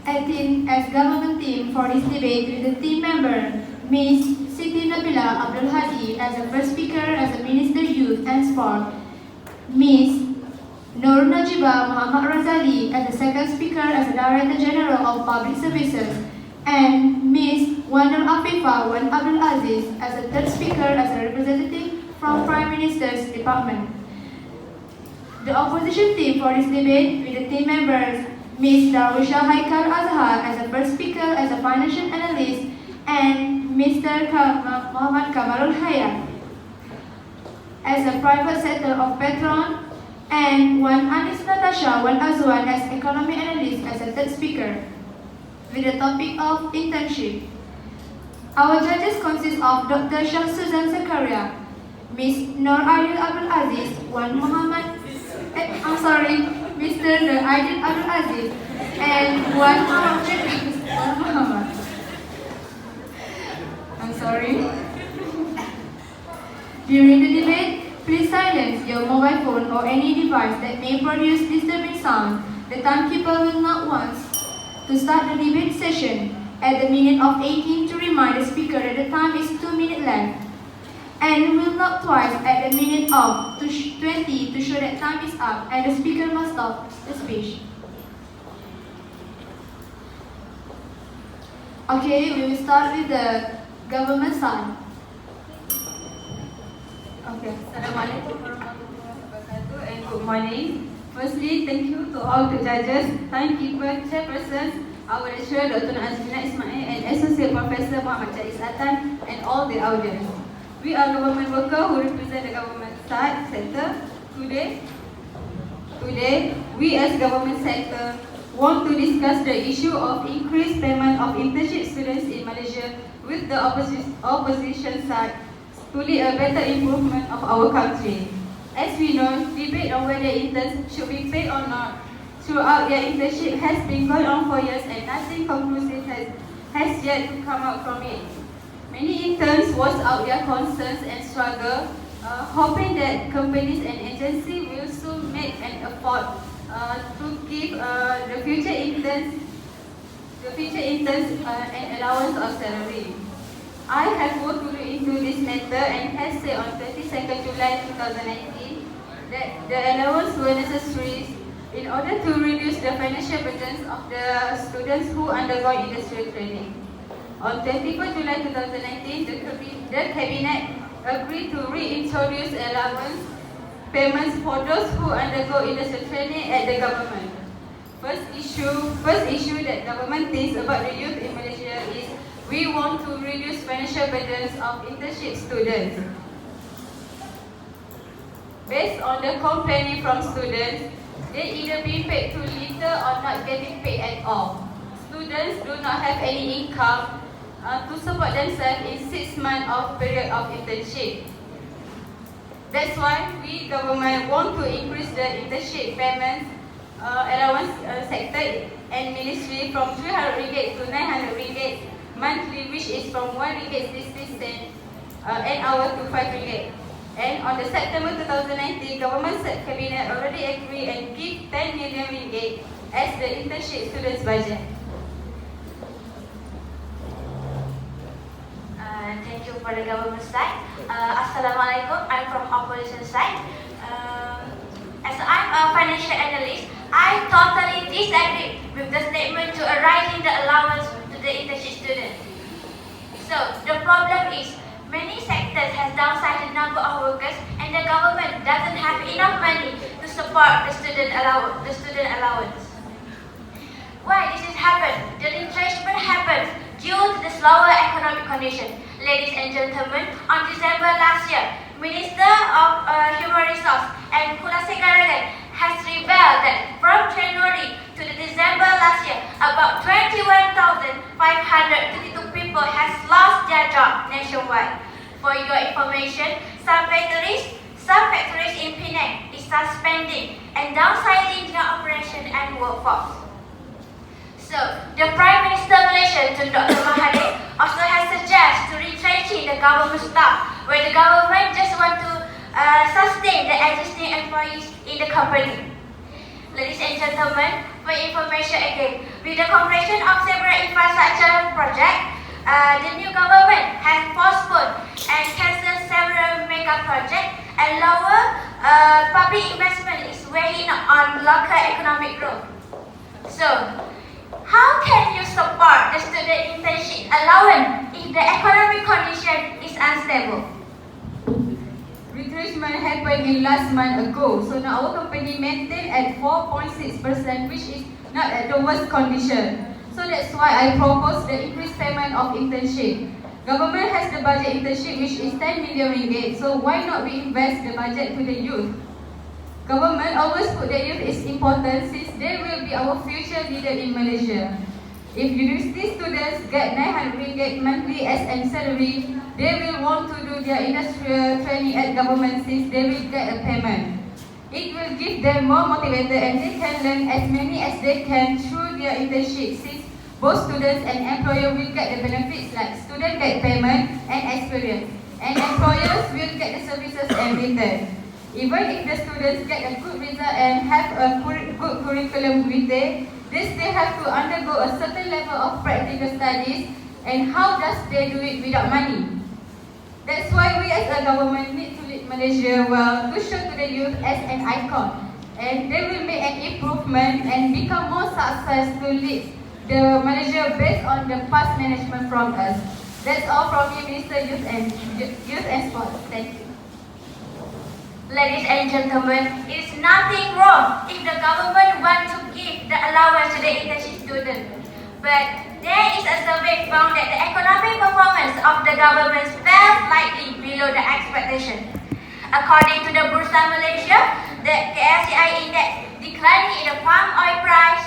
acting as government team for this debate with the team member, Ms. Siti Nabila Abdul Hadi as the first speaker as the Minister Youth and Sport, Ms. Nur Najibah Muhammad Razali as the second speaker as the Director General of Public Services, and Ms. Wanur Afifah Wan Abdul Aziz as the third speaker as a representative from Prime Minister's Department. The opposition team for this debate with the team members, Ms. Darwisha Haikal Azhar as the first speaker as a financial analyst, and Mr. Muhammad Kamarul Hayat as a private sector of patron, and Wan Anis Natasha Wan Azwan as economy analyst as a third speaker with the topic of internship. Our judges consist of Dr. Shah Suzan Zakaria, Ms. Nur Aidil Abdul Aziz, Mr. Aidil Abdul Aziz, and Wan Muhammad. I'm sorry. During the debate, please silence your mobile phone or any device that may produce disturbing sound. The timekeeper will not once to start the debate session at the minute of 18 to remind the speaker that the time is 2 minutes left, and will not twice at the minute of 20 to show that time is up and the speaker must stop the speech. Okay, we will start with the government side. Okay, Assalamualaikum warahmatullahi wabarakatuh and good morning. Firstly, thank you to all the judges, timekeeper, chairpersons, our lecturer Dr. Azmina Ismail and Associate Professor Muhammad Chais Atan, and all the audience. We are government workers who represent the government sector. Today, we as government sector want to discuss the issue of increased payment of internship students in Malaysia with the opposition side to lead a better improvement of our country. As we know, debate on whether interns should be paid or not throughout their internship has been going on for years and nothing conclusive has yet to come out from it. Many interns voiced out their concerns and struggle, hoping that companies and agencies will soon make an effort to give the future interns an allowance of salary. I have looked into this matter and has said on 22nd July 2019 that the allowance were necessary in order to reduce the financial burdens of the students who undergo industrial training. On 24 July 2019, the Cabinet agreed to reintroduce allowance payments for those who undergo industrial training at the government. First issue that government thinks about the youth in Malaysia is we want to reduce financial burdens of internship students. Based on the complaining from students, they either being paid too little or not getting paid at all. Students do not have any income to support themselves in 6 months of period of internship. That's why we government want to increase the internship payments allowance sector and ministry from 300 ringgit to 900 ringgit monthly, which is from 1 ringgit 60 cents an hour to 5 ringgit. And on the September 2019, government cabinet already agreed and give 10 million ringgit as the internship students budget. Thank you for the government side. Assalamualaikum. I'm from opposition side. As I'm a financial analyst, I totally disagree with the statement to raising the allowance to the internship students. So the problem is many sectors has downsized the number of workers, and the government doesn't have enough money to support the student allowance. Why this has happened? The retrenchment happens due to the slower economic condition. Ladies and gentlemen, on December last year, Minister of Human Resources and Kota has revealed that from January to the December last year, about 21,532 people has lost their job nationwide. For your information, some factories in Penang is suspending and downsizing their operation and workforce. So, the Prime Minister Malaysia, Dr. Mahathir, also has suggested to retrenching the government staff, where the government just want to sustain the existing employees in the company. Ladies and gentlemen, for information again, with the completion of several infrastructure projects, the new government has postponed and cancelled several mega projects, and lower public investment is weighing on local economic growth. So, how can you support the student internship allowance if the economic condition is unstable? Retrenchment happened in last month ago, so now our company maintained at 4.6%, which is not at the worst condition. So that's why I propose the increased payment of internship. Government has the budget internship which is 10 million ringgit, so why not we invest the budget to the youth? Government always put the youth is important since they will be our future leader in Malaysia. If university students get 900 ringgit monthly as an salary, they will want to do their industrial training at government since they will get a payment. It will give them more motivated and they can learn as many as they can through their internship since both students and employer will get the benefits like students get payment and experience, and employers will get the services and return. Even if the students get a good result and have a good curriculum with them, they still have to undergo a certain level of practical studies, and how does they do it without money? That's why we as a government need to lead Malaysia well to show to the youth as an icon, and they will make an improvement and become more success to lead the Malaysia based on the past management from us. That's all from me, Minister Youth and Sports. Thank you. Ladies and gentlemen, it is nothing wrong if the government wants to give the allowance to the internship student. But there is a survey found that the economic performance of the government fell slightly below the expectation. According to the Bursa Malaysia, the KLCI index declining in the palm oil price,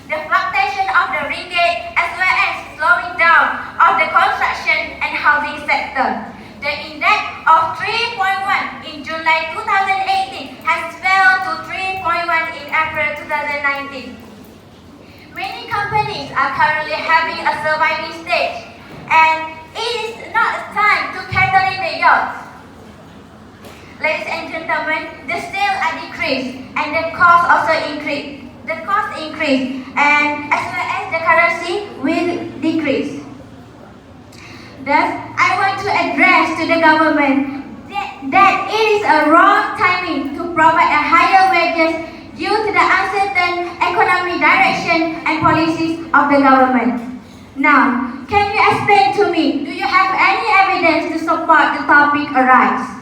the fluctuation of the ringgit, as well as slowing down of the construction and housing sector. The index of 3.1 in July 2018 has fell to 3.1 in April 2019. Many companies are currently having a surviving stage, and it is not time to cater in the youth. Ladies and gentlemen, the sales are decreased and the cost also increase. The cost increase, and as well as the currency will decrease. Thus, I want to address to the government that it is a wrong timing to provide a higher wages due to the uncertain economic direction and policies of the government. Now, can you explain to me, do you have any evidence to support the topic arise?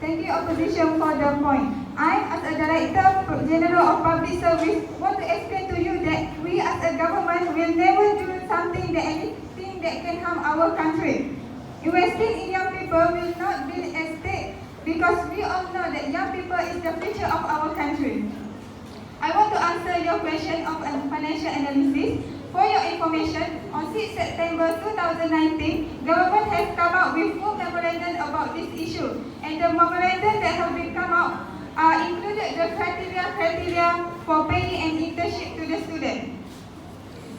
Thank you, Opposition, for the point. I, as a Director General of Public Service, want to explain to you that we as a government will never do anything that can harm our country. Investing in young people will not build a state because we all know that young people is the future of our country. I want to answer your question of financial analysis. For your information, on 6 September 2019, government has come out with full memorandum about this issue, and the memorandum that have been come out included the criteria for paying an internship to the student.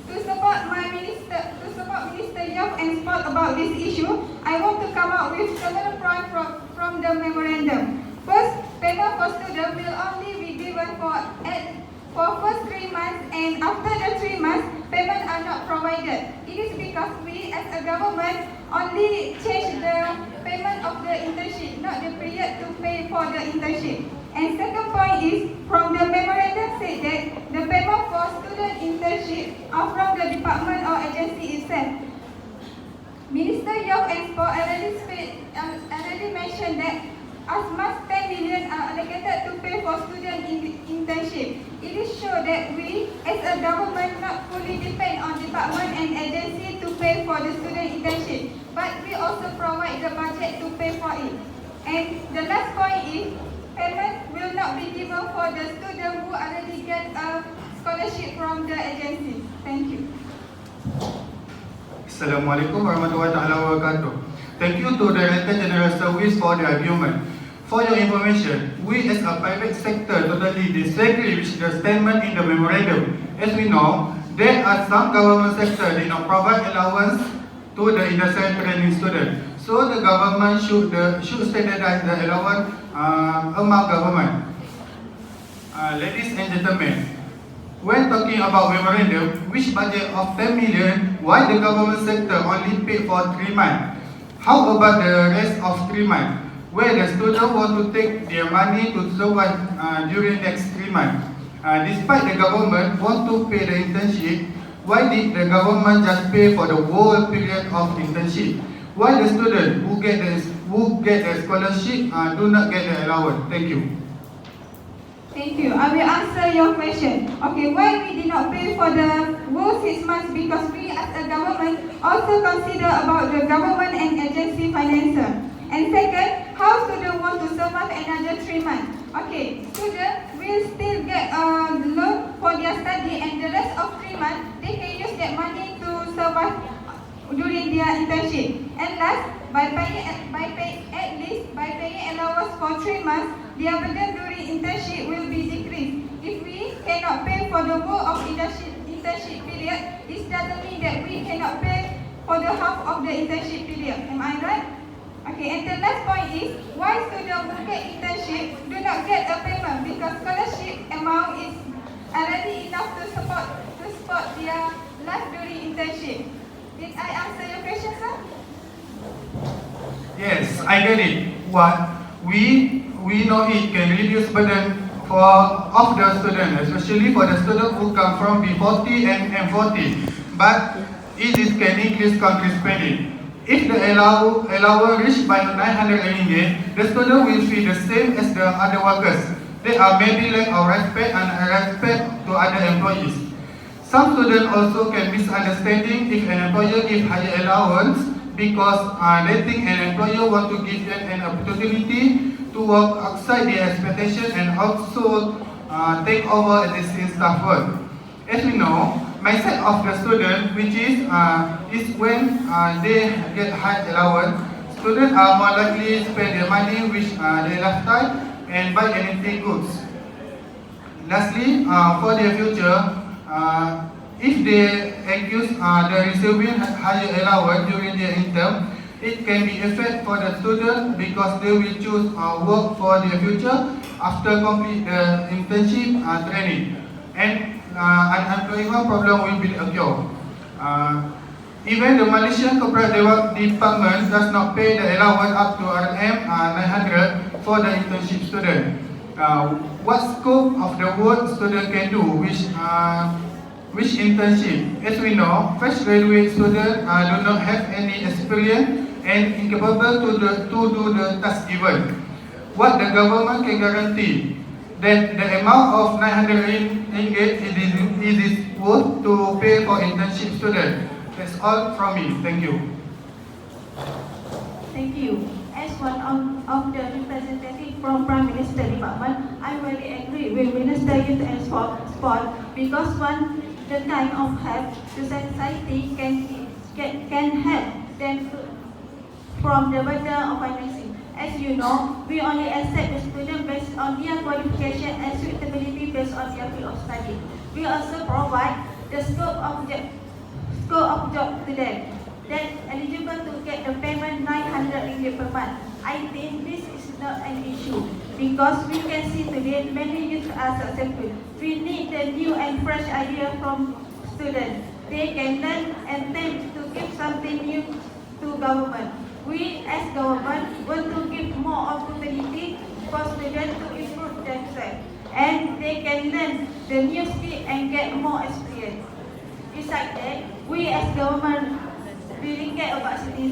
To support Minister Youth and Sport about this issue, I want to come out with several points from the memorandum. First, payment for students will only be given for first 3 months, and after the 3 months, payment are not provided. It is because we as a government only change the payment of the internship, not the period to pay for the internship. And second point is, from the memorandum said that the payment for student internship are from the department or agency itself. Minister Youth and Sport already mentioned that as much 10 million are allocated to pay for student internship. It is sure that we as a government not fully depend on department and agency to pay for the student internship, but we also provide the budget to pay for it. And the last point is, payment will not be given for the student who already get a scholarship from the agency. Thank you. Assalamualaikum warahmatullahi wabarakatuh. Thank you to Director General Service for the argument. For your information, we as a private sector totally disagree with the statement in the memorandum. As we know, there are some government sectors that do not provide allowance to the industrial training students. So the government should standardize the allowance among government. Ladies and gentlemen, when talking about memorandum, which budget of 10 million, why the government sector only paid for 3 months? How about the rest of 3 months, where the students want to take their money to survive during next 3 months? Despite the government want to pay the internship, why did the government just pay for the whole period of internship? Why the students who get the scholarship do not get the allowance? Thank you. Thank you. I will answer your question. Okay, why we did not pay for the whole 6 months? Because we as a government also consider about the government and agency financer. And second, how students want to survive another 3 months? Okay, students will still get a loan for their study, and the rest of 3 months, they can use that money to survive during their internship. And last, by paying allowance for 3 months, their burden during internship will be decreased. If we cannot pay for the whole of internship period, this doesn't mean that we cannot pay for the half of the internship period. Am I right? Okay, and the last point is, why students who get internship do not get a payment? Because scholarship amount is already enough to support their life during internship. Did I answer your question, sir? Yes, I get it. What we know it can reduce burden of the student, especially for the student who come from B40 and M40. But it can increase country spending. If the allowance reached by 900 ringgit, the student will feel the same as the other workers. They are maybe lack of respect and respect to other employees. Some students also can misunderstanding if an employer gives higher allowance because they think an employer want to give them an opportunity to work outside their expectation and also take over existing staff work. As we know, mindset of the student, which is when they get high allowance, students are more likely to spend their money which their lifetime and buy anything goods. Lastly, for their future, if they accuse the receiving higher allowance during their intern, it can be effect for the student because they will choose work for their future after complete the internship training, and unemployment problem will be occur. Even the Malaysian Corporate Department does not pay the allowance up to RM 900 for the internship student. What scope of the work student can do, which internship? As we know, fresh graduate students do not have any experience and incapable to do the task given. What the government can guarantee that the amount of 900 ringgit is worth to pay for internship students. That's all from me. Thank you. Thank you. As one of the representatives from Prime Minister Department, I very agree with Minister Youth and Sport because the kind of help the society can help them from the burden of financing. As you know, we only accept the student based on their qualification and suitability based on their field of study. We also provide the scope of job to them that eligible to get the payment 900 ringgit per month. I think this is not an issue because we can see today many youth are successful. We need the new and fresh idea from students. They can learn and tend to give something new to government. We as government want to give more opportunity for students to improve themselves and they can learn the new skill and get more experience. Besides that, we as government really care about citizens.